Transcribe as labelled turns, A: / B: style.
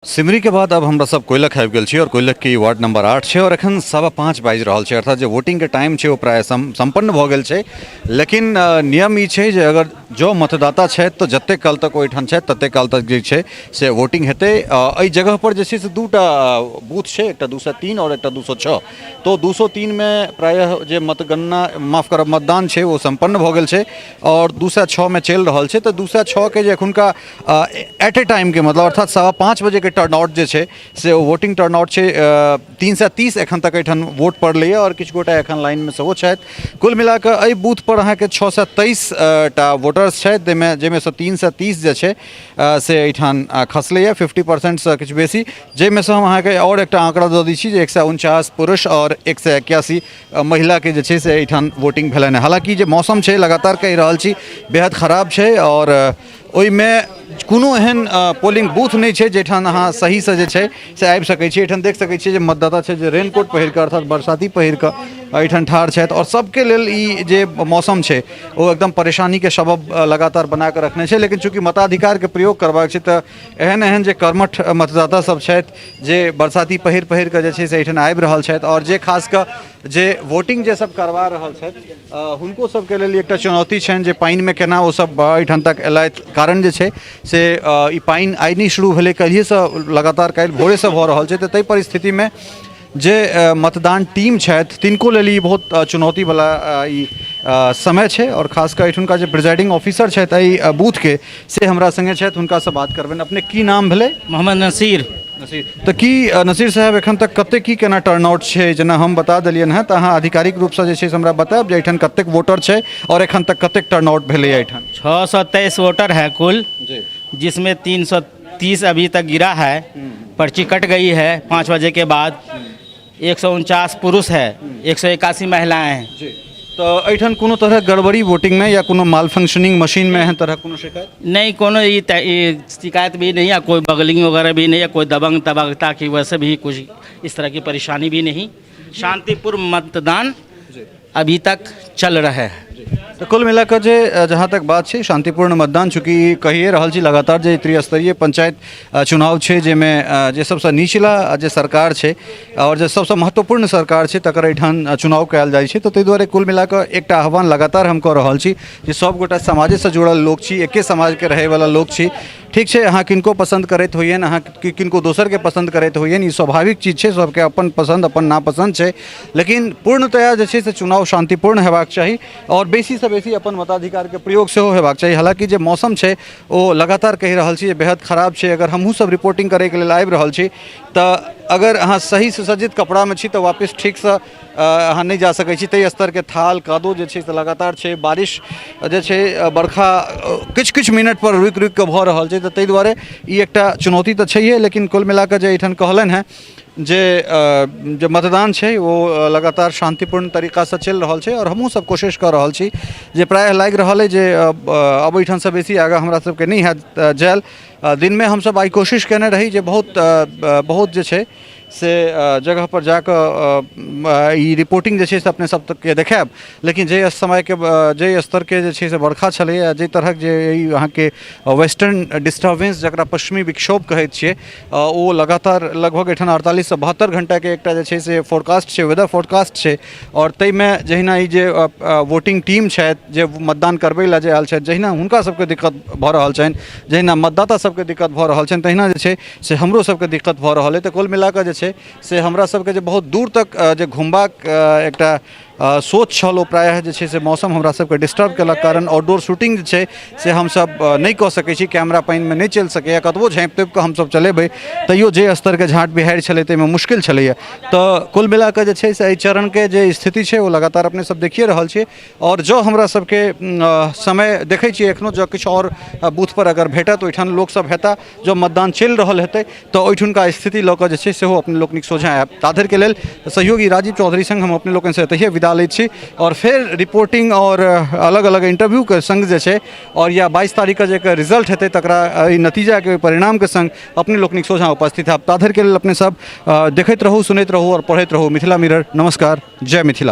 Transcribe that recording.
A: सिमरी के बाद अब हमरा सब कोयलक आबि गेल छी और कोयलक के वार्ड नंबर 8 छै और एखन 5:15 बाजि रहल छै, अर्थात जो वोटिंग के टाइम छै वो प्राय संपन्न भऽ गेल छै। लेकिन नियम ई छै जे अगर जो मतदाता छथि तो जते काल तक ओहिठाम छथि तते काल तक जे छै से वोटिंग हेतै। एहि जगह पर जे छै से दूटा बूथ छै, एकटा 203 और एकटा 206। तो 203 में प्रायः जे मतगणना माफ करब मतदान छै वो संपन्न भऽ गेल छै और 206 में चलि रहल छै। तो 206 के जे एखुनका एट ए टाइम के मतलब अर्थात 5:15 बजे के टर्नआउट जे छै से वोटिंग टर्नआउट छै 330 एखन तक एहिठाम वोट पड़लैए और किछु गोटा एखन लाइन में सेहो छथि। कुल मिला कऽ एहि बूथ पर अहाँके 623 टा वोटर्स छथि, जाहिमे सँ 330 जे छै से एहिठाम खसलैए 50% सँ किछु बेसी, जाहिमे सँ हम अहाँके और एकटा आंकड़ा दऽ दै छी जे 149 पुरुष और 181 महिला के जे छै से एहिठाम वोटिंग भेलनि हैं। हालांकि जे मौसम छै लगातार कहि रहल छी बेहद खराब छै और ओहिमे कोनो एहन पोलिंग बूथ नहीं छै जेठाम अहाँ सही से जे छै से आबि सकै छी। एहिठाम देख सकै छियै जे मतदाता छै जे रेनकोट पहिर कऽ अर्थात बरसाती पहिर कऽ एहिठाम ठाढ़ छथि और सबके लेल ई जे मौसम छै वो एकदम परेशानी के सबब लगातार बना कऽ रखने छै। लेकिन चूँकि मताधिकार के प्रयोग करबाक छै तऽ एहन जे कर्मठ मतदाता सब छथि जे बरसाती पहिर कऽ जे छै से एहिठाम आबि रहल छथि और जे खास कऽ जे वोटिंग जे सब करवा रहल छथि हुनको सबके लेल एकटा चुनौती छनि जे पानिमे केना ओ सब एहिठाम तक एलथि। कारण जे छै से ई पानि आइ नहीं शुरू भेलै, काल्हिएसँ लगातार काल्हि भोरेसँ भऽ रहल छै। तऽ ताहि परिस्थितिमे जे मतदान टीम छथि तिनको लेल ई बहुत चुनौतीवला ई समय छै और खासकर एहिठुनका जे प्रिजाइडिंग ऑफिसर छथि एहि बूथके से हमरा संगे छथि, हुनकासँ बात करबनि। अपने की नाम भेलै?
B: मोहम्मद नसीर।
A: तऽ की नसीर साहब एखन तक कते की केना टर्नआउट छै? जेना हम बता देलियनि हैं तऽ अहाँ आधिकारिक रूपसँ जे छै से हमरा बतायब जे एहिठाम कतेक वोटर छै और एखन तक कतेक टर्नआउट भेलैए एहिठाम?
B: 623 वोटर है कुल, जिसमें 330 अभी तक गिरा है। पर्ची कट गई है 5 बजे के बाद। 149 पुरुष है, 181 महिलाएं हैं।
A: तो एहिठाम कोनो तरह गड़बड़ी वोटिंग में या कोनो माल फंक्शनिंग मशीन में एहन तरह कोनो शिकायत
B: नहीं? कोनो ये शिकायत भी नहीं है, कोई बगलिंग वगैरह भी नहीं है, कोई दबंग तबंगता की वजह से भी कुछ इस तरह की परेशानी भी नहीं। शांतिपूर्ण मतदान अभी तक चल रहा है।
A: तो कुल मिलाकर जे जहाँ तक बात है शांतिपूर्ण मतदान, चूँकि कहिए रहल छी लगातार जे त्रिस्तरीय पंचायत चुनाव है जेमें जे सबसे निचला जे सरकार है और जे सबसे महत्वपूर्ण सरकार है तकर एहिठाम चुनाव कयल जाइ छै। तो ताहि दुआरे कुल मिलाकर एक आह्वान लगातार हम कऽ रहल छी जे सब गोटा समाजे से जुड़ल लोग छी, एके समाज के रहे वाला लोग छी। ठीक है, अहाँ किनको पसंद करैत होइयन, अहाँ किनको दोसर के पसंद करैत होइयन, ई स्वाभाविक चीज है, सबके अपन पसंद अपन नापसंद है। लेकिन पूर्णतया जे छै से चुनाव शांतिपूर्ण हेबाक चाही और बेसी से बेसी अपन मताधिकार के प्रयोग सेहो हेबाक चाही। हालांकि जे मौसम है वो लगातार कहि रहल छी बेहद खराब है। अगर हमहूँ सब रिपोर्टिंग करे के लेल आबि रहल छी तऽ अगर अहाँ सही सुसज्जित कपड़ा में छी तो वापस ठीक से अहाँ नहीं जा सकै छी। ताहि स्तर के थाल कादो जे छै से लगातार छै, बारिश जे छै बरखा किछु मिनट पर रुकि के भऽ रहल छै। तऽ ताहि दुआरे ई एकटा चुनौती तऽ छैहे। लेकिन कुल मिलाकर जे एहिठाम कहलनि हैं जे मतदान है वो लगातार शांतिपूर्ण तरीका से चल रहा है और हमहूँ सब कोशिश कर रहा छी जे प्राय लागि रहल है जे अब एहिठाम से बेसी आगा हमरा सबके नहीं है जायल। दिन में हम सब आई कोशिश केने रही जे बहुत जे छै से जगह पर जाकर ई रिपोर्टिंग जे छै से अपने सब तक के देखायब। लेकिन जे समय के जे स्तर के जे छै से बरखा छलैए, जे तरह जे अहाँ के वेस्टर्न डिस्टर्बेंस जकरा पश्चिमी विक्षोभ कहैत छियै ओ लगातार लगभग एहिठाम 48 से 72 घंटा के एकटा जे छै से फोरकास्ट छै, वेदर फोरकास्ट छै। और ताहिमे जहिना ई जे वोटिंग टीम छथि जे मतदान करबै लए जे आयल छथि, जहिना हुनका सबके दिक्कत भऽ रहल छनि, जहिना मतदाता सबके दिक्कत भऽ रहल छनि, तहिना जे छै से हमरो सबके दिक्कत भऽ रहल है। तऽ कुल मिलाकर जे छै से हमरा सबके जे बहुत दूर तक जे घुमबाक एकटा सोच छल ओ प्रायः जे छै से मौसम हमरा सबके डिस्टर्ब केलक कारण आउटडोर शूटिंग जे छै से हमसब नहीं कऽ सकै छी। कैमरा पानि में नहीं चलि सकैए, कतबो झाँपि तोपि कऽ हमसब चलेबै तैयो जे स्तर के झाँट बिहारि छलै ताहिमे मुश्किल छलैए। तऽ कुल मिलाकऽ जे छै से एहि चरण के जे स्थिति छै वो लगातार अपने सब देखिए रहल छियै। और जो हमरा सबके समय देखै छियै एखनो जो किछु और बूथ पर अगर भेटत ओहिठाम लोक सब हेता जो मतदान चलि रहल हेतै तऽ ओहिठुनका स्थिति लऽ कऽ जे छै सेहो अपने लोकनिक सोझा आयब। ताधर के लेल सहयोगी राजीव चौधरी संग हम अपने लोकनि से एतहिए विदा लैत छी और फिर रिपोर्टिंग और अलग अलग इंटरव्यू के संग जे छै और या 22 तारीख के जे रिजल्ट हेतै तकरा ई नतीजा के परिणाम के संग अपने लोकनिक सोझा उपस्थित है। ताधर के लेल अपने सब देखैत रहू, सुनैत रहू और पढ़ैत रहू मिथिला मिरर। नमस्कार, जय मिथिला।